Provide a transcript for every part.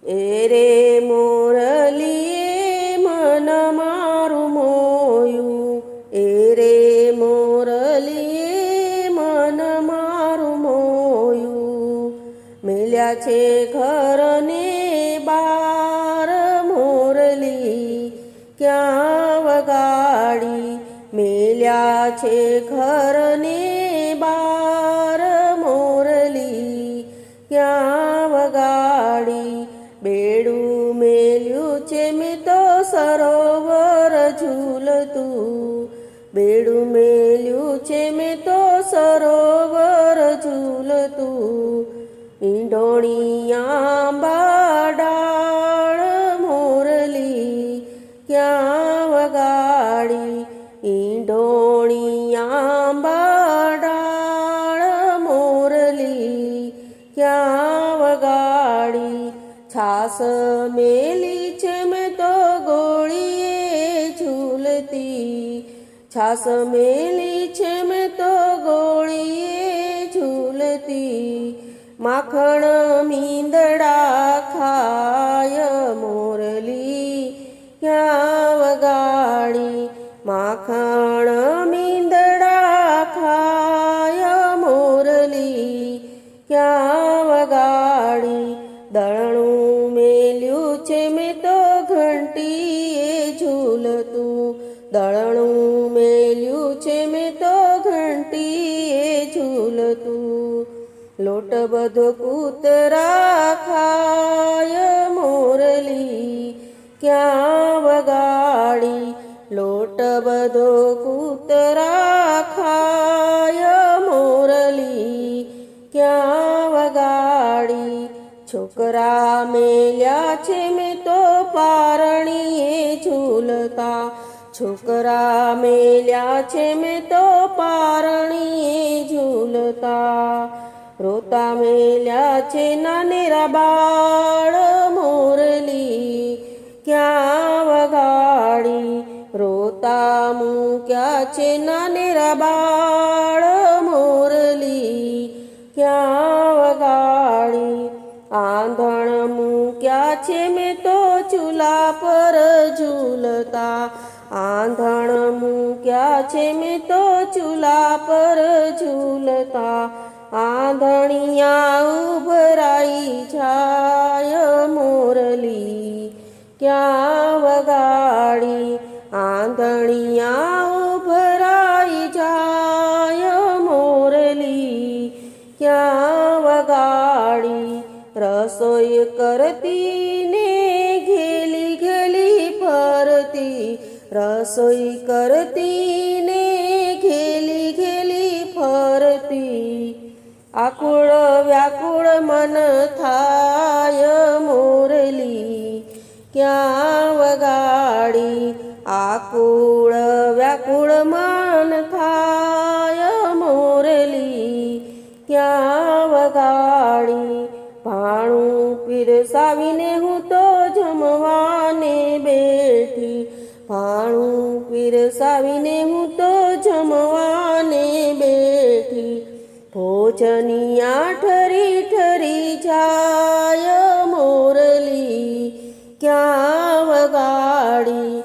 એ રે મોરલીએ મન મારું મોયું, એ રે મોરલીએ મન મારું મોયું. મેલ્યા છે ઘરને બાર મોરલી ક્યાં વગાડી, મેલ્યા છે ઘરને બાર મોરલી ક્યાં વગાડી. બેડું મેલ્યું છે મેં તો સરોવર ઝૂલતું, બેડું મેલ્યું છે મેં તો સરોવર ઝૂલતું. ઈંઢોણી આંબા ડાળ મોરલી ક્યાં વગાડી, ઈંઢોણી આંબા ડાળ મોરલી ક્યાં વગાડી. છાસ મેલી છે મેં તો ગોળીએ ઝૂલતી, છાસ મેલી છે મેં તો ગોળીએ ઝૂલતી. માખણ મીંદડા ખાય મોરલી ક્યાં વગાડી, માખણ મીંદડા ખાય મોરલી ક્યાં વગાડી. દળણું મેલ્યું છે મેં તો ઘંટીએ ઝૂલતું, દળણું મેલ્યું છે મેં તો ઘંટીએ ઝૂલતું. લોટ બધો કૂતરા ખાય મોરલી ક્યાં વગાડી, લોટ બધો કૂતરા ખાય મોરલી ક્યાં વગાડી. છોકરા મેલ્યા છે મેં તો પારણીએ ઝૂલતા, છોકરા મેલ્યા છે મેં તો પારણીએ ઝૂલતા. રોતા મેલ્યા છે નાનેરા બાળ મોરલી ક્યાં વગાડી, રોતા મૂક્યા છે નાનેરા બાળ મોરલી ક્યાં વગાડી. આંધણ મૂક્યા છે મેં તો ચૂલા પર ઝૂલતા, આંધણ મૂક્યા છે મેં તો ચૂલા પર ઝૂલતા. આંધણિયા ઉભરાઈ જાય મોરલી ક્યાં વગાડી, આંધણિયા ઉભરાઈ જાય મોરલી ક્યાં વગાડી. રસોઈ કરતી ને ઘેલી ઘેલી ફરતી, રસોઈ કરતી ને ઘેલી ઘેલી ફરતી. આકુળ વ્યાકુળ મન થાય મોરલી ક્યાં વગાડી, આકુળ વ્યાકુળ મન થાય મોરલી ક્યાં વગાડી. ભાણું પીરસાવીને હું તો જમવાને બેઠી, ભાણું પીરસાવીને હું તો જમવાને બેઠી. ભોજનિયા ઠરી ઠરી જાય મોરલી ક્યાં વગાડી,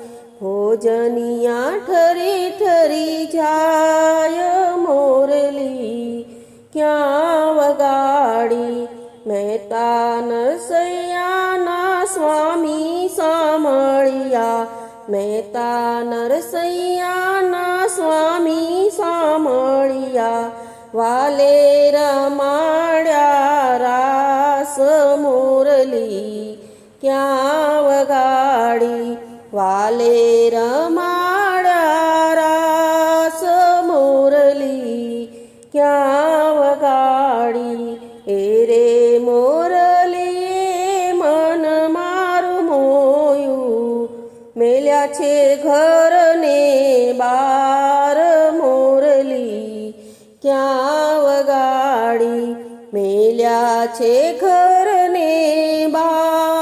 ભોજનિયા ઠરી ઠરી જાય મોરલી ક્યાં વગાડી. મહેતા નરસૈયાના સ્વામી સાંભળ્યા, મહેતા નરસૈયાના સ્વામી સાંભળ્યા. વાલે રમાડ્યા રાસ મોરલી ક્યાં વગાડી, વાલે રમાડ્યા રાસ મોરલી ક્યાં વગાડી. એ રે મોરલીએ મન મારું મોયું, મેલ્યા છે ઘરને બાર મોરલી ક્યાં વગાડી, મેલ્યા છે ઘરને બાર.